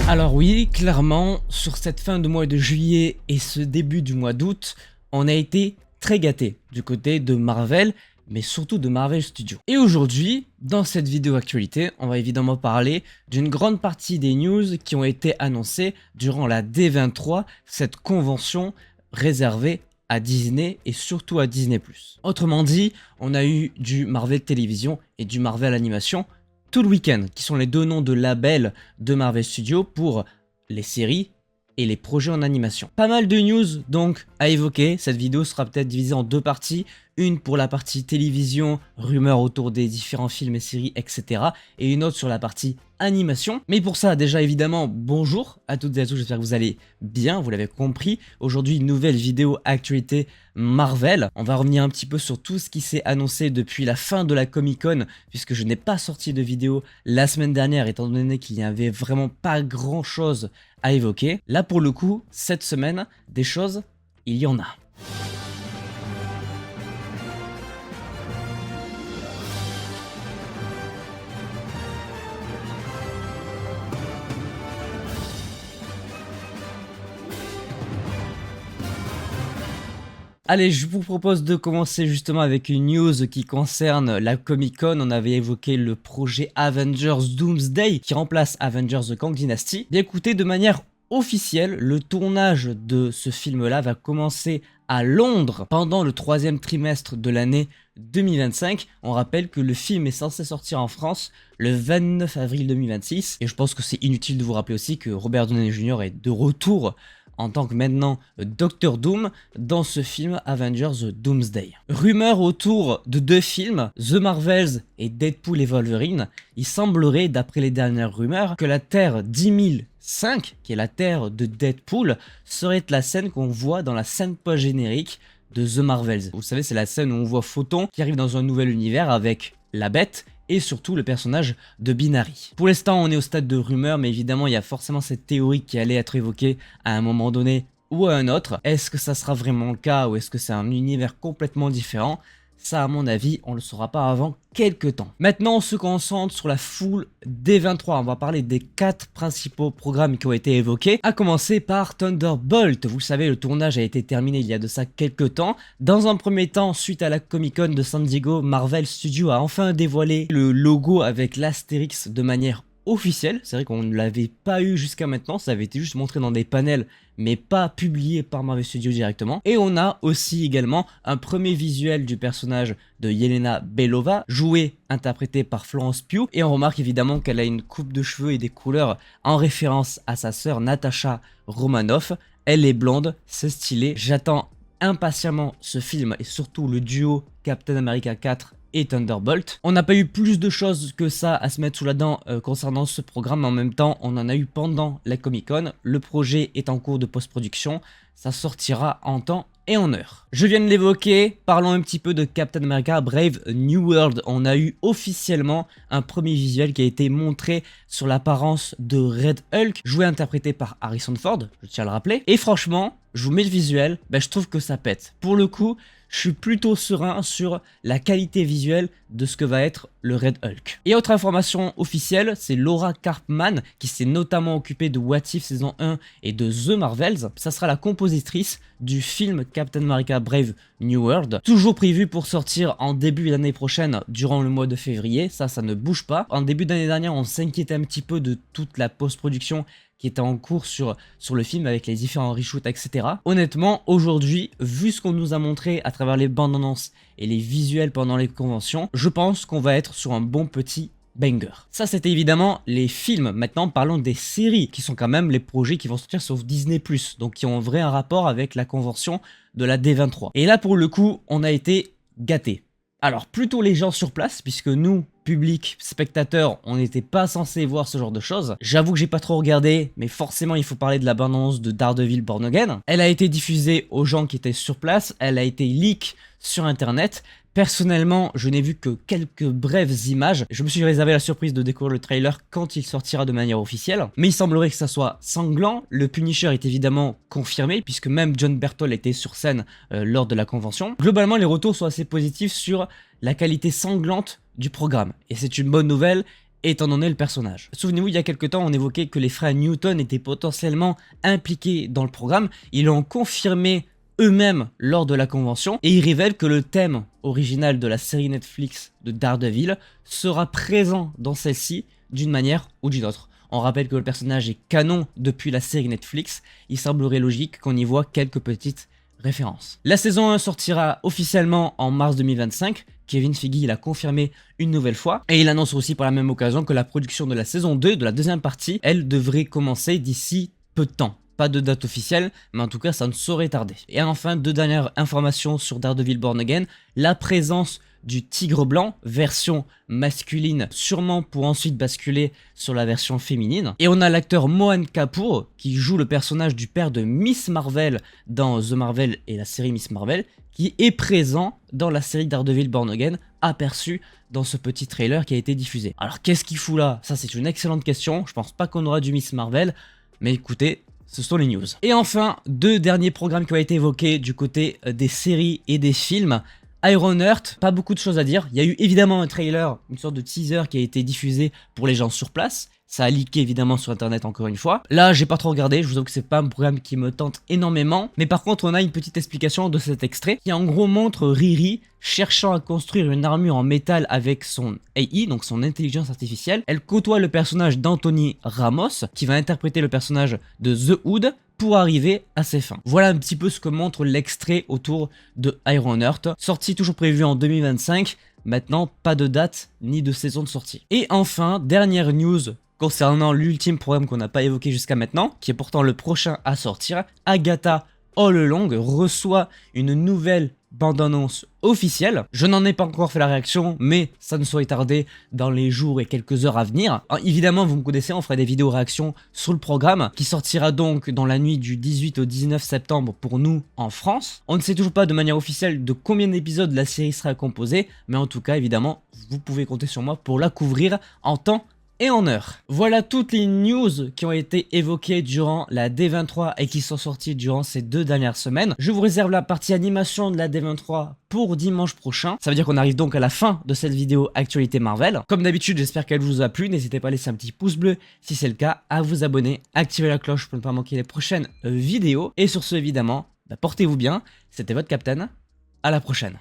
Alors oui, clairement, sur cette fin de mois de juillet et ce début du mois d'août, on a été très gâtés du côté de Marvel, mais surtout de Marvel Studios. Et aujourd'hui, dans cette vidéo actualité, on va évidemment parler d'une grande partie des news qui ont été annoncées durant la D23, cette convention réservée à Disney et surtout à Disney+. Autrement dit, on a eu du Marvel Télévision et du Marvel Animation tout le week-end, qui sont les deux noms de labels de Marvel Studios pour les séries et les projets en animation. Pas mal de news donc à évoquer. Cette vidéo sera peut-être divisée en deux parties. Une pour la partie télévision, rumeurs autour des différents films et séries, etc. Et une autre sur la partie animation. Mais pour ça, déjà évidemment, bonjour à toutes et à tous, j'espère que vous allez bien, vous l'avez compris. Aujourd'hui, une nouvelle vidéo actualité Marvel. On va revenir un petit peu sur tout ce qui s'est annoncé depuis la fin de la Comic-Con, puisque je n'ai pas sorti de vidéo la semaine dernière, étant donné qu'il n'y avait vraiment pas grand-chose à évoquer. Là, pour le coup, cette semaine, des choses, il y en a. Allez, je vous propose de commencer justement avec une news qui concerne la Comic-Con. On avait évoqué le projet Avengers Doomsday qui remplace Avengers The Kang Dynasty. Bien écoutez, de manière officielle, le tournage de ce film-là va commencer à Londres pendant le troisième trimestre de l'année 2025. On rappelle que le film est censé sortir en France le 29 avril 2026. Et je pense que c'est inutile de vous rappeler aussi que Robert Downey Jr. est de retour en tant que maintenant Doctor Doom dans ce film Avengers Doomsday. Rumeur autour de deux films, The Marvels et Deadpool et Wolverine. Il semblerait, d'après les dernières rumeurs, que la Terre 10005, qui est la Terre de Deadpool, serait la scène qu'on voit dans la scène post-générique de The Marvels. Vous savez, c'est la scène où on voit Photon qui arrive dans un nouvel univers avec la Bête et surtout le personnage de Binary. Pour l'instant, on est au stade de rumeur, mais évidemment, il y a forcément cette théorie qui allait être évoquée à un moment donné ou à un autre. Est-ce que ça sera vraiment le cas ou est-ce que c'est un univers complètement différent? Ça, à mon avis, on ne le saura pas avant quelques temps. Maintenant, on se concentre sur la full D23. On va parler des 4 principaux programmes qui ont été évoqués. À commencer par Thunderbolt. Vous savez, le tournage a été terminé il y a de ça quelques temps. Dans un premier temps, suite à la Comic-Con de San Diego, Marvel Studios a enfin dévoilé le logo avec l'Astérix de manière officielle. C'est vrai qu'on ne l'avait pas eu jusqu'à maintenant, ça avait été juste montré dans des panels mais pas publié par Marvel Studios directement. Et on a aussi également un premier visuel du personnage de Yelena Belova, jouée, interprétée par Florence Pugh, et on remarque évidemment qu'elle a une coupe de cheveux et des couleurs en référence à sa sœur Natasha Romanoff. Elle est blonde, c'est stylé, j'attends impatiemment ce film et surtout le duo Captain America 4 et Thunderbolt. On n'a pas eu plus de choses que ça à se mettre sous la dent concernant ce programme, mais en même temps on en a eu pendant la Comic Con. Le projet est en cours de post-production, ça sortira en temps et en heure. Je viens de l'évoquer, parlons un petit peu de Captain America Brave New World. On a eu officiellement un premier visuel qui a été montré sur l'apparence de Red Hulk, joué et interprété par Harrison Ford, je tiens à le rappeler. Et franchement, je vous mets le visuel, je trouve que ça pète. Pour le coup, je suis plutôt serein sur la qualité visuelle de ce que va être le Red Hulk. Et autre information officielle, c'est Laura Karpman qui s'est notamment occupée de What If saison 1 et de The Marvels. Ça sera la compositrice du film Captain America Brave New World, toujours prévu pour sortir en début d'année prochaine durant le mois de février. Ça ne bouge pas. En début d'année dernière, on s'inquiétait un petit peu de toute la post-production qui était en cours sur le film avec les différents reshoots, etc. Honnêtement, aujourd'hui, vu ce qu'on nous a montré à travers les bandes annonces et les visuels pendant les conventions, je pense qu'on va être sur un bon petit banger. Ça, c'était évidemment les films. Maintenant, parlons des séries, qui sont quand même les projets qui vont sortir sur Disney+, donc qui ont un rapport avec la convention de la D23. Et là, pour le coup, on a été gâtés. Alors, plutôt les gens sur place, puisque nous, public, spectateurs, on n'était pas censé voir ce genre de choses. J'avoue que j'ai pas trop regardé, mais forcément il faut parler de la bande-annonce de Daredevil Born Again. Elle a été diffusée aux gens qui étaient sur place, elle a été leak sur internet. Personnellement, je n'ai vu que quelques brèves images. Je me suis réservé la surprise de découvrir le trailer quand il sortira de manière officielle. Mais il semblerait que ça soit sanglant. Le Punisher est évidemment confirmé, puisque même John Berthold était sur scène lors de la convention. Globalement, les retours sont assez positifs sur la qualité sanglante du programme. Et c'est une bonne nouvelle. étant donné le personnage. Souvenez-vous, il y a quelques temps, on évoquait que les frères Newton étaient potentiellement impliqués dans le programme. Ils l'ont confirmé eux-mêmes lors de la convention, et ils révèlent que le thème original de la série Netflix de Daredevil sera présent dans celle-ci d'une manière ou d'une autre. On rappelle que le personnage est canon depuis la série Netflix, il semblerait logique qu'on y voit quelques petites références. La saison 1 sortira officiellement en mars 2025, Kevin Feige l'a confirmé une nouvelle fois, et il annonce aussi par la même occasion que la production de la saison 2, de la deuxième partie, elle devrait commencer d'ici peu de temps. Pas de date officielle, mais en tout cas ça ne saurait tarder. Et enfin, deux dernières informations sur Daredevil Born Again, la présence du tigre blanc, version masculine, sûrement pour ensuite basculer sur la version féminine. Et on a l'acteur Mohan Kapoor, qui joue le personnage du père de Miss Marvel dans The Marvel et la série Miss Marvel, qui est présent dans la série Daredevil Born Again, aperçu dans ce petit trailer qui a été diffusé. Alors qu'est-ce qu'il fout là? Ça c'est une excellente question, je pense pas qu'on aura du Miss Marvel, mais écoutez, ce sont les news. Et enfin, deux derniers programmes qui ont été évoqués du côté des séries et des films. Ironheart, pas beaucoup de choses à dire. Il y a eu évidemment un trailer, une sorte de teaser qui a été diffusé pour les gens sur place. Ça a leaké évidemment sur internet encore une fois. Là, j'ai pas trop regardé, je vous avoue que c'est pas un programme qui me tente énormément. Mais par contre, on a une petite explication de cet extrait qui en gros montre Riri cherchant à construire une armure en métal avec son AI, donc son intelligence artificielle. Elle côtoie le personnage d'Anthony Ramos, qui va interpréter le personnage de The Hood, pour arriver à ses fins. Voilà un petit peu ce que montre l'extrait autour de Ironheart, sortie toujours prévue en 2025, maintenant pas de date ni de saison de sortie. Et enfin, dernière news concernant l'ultime programme qu'on n'a pas évoqué jusqu'à maintenant, qui est pourtant le prochain à sortir, Agatha All Along reçoit une nouvelle bande-annonce officielle. Je n'en ai pas encore fait la réaction, mais ça ne saurait tarder dans les jours et quelques heures à venir. Alors, évidemment, vous me connaissez, on fera des vidéos réactions sur le programme, qui sortira donc dans la nuit du 18 au 19 septembre pour nous en France. On ne sait toujours pas de manière officielle de combien d'épisodes la série sera composée, mais en tout cas, évidemment, vous pouvez compter sur moi pour la couvrir en temps et en heure. Voilà toutes les news qui ont été évoquées durant la D23 et qui sont sorties durant ces 2 dernières semaines. Je vous réserve la partie animation de la D23 pour dimanche prochain. Ça veut dire qu'on arrive donc à la fin de cette vidéo actualité Marvel. Comme d'habitude, j'espère qu'elle vous a plu. N'hésitez pas à laisser un petit pouce bleu si c'est le cas, à vous abonner, activer la cloche pour ne pas manquer les prochaines vidéos. Et sur ce, évidemment, portez-vous bien. C'était votre Captain. À la prochaine.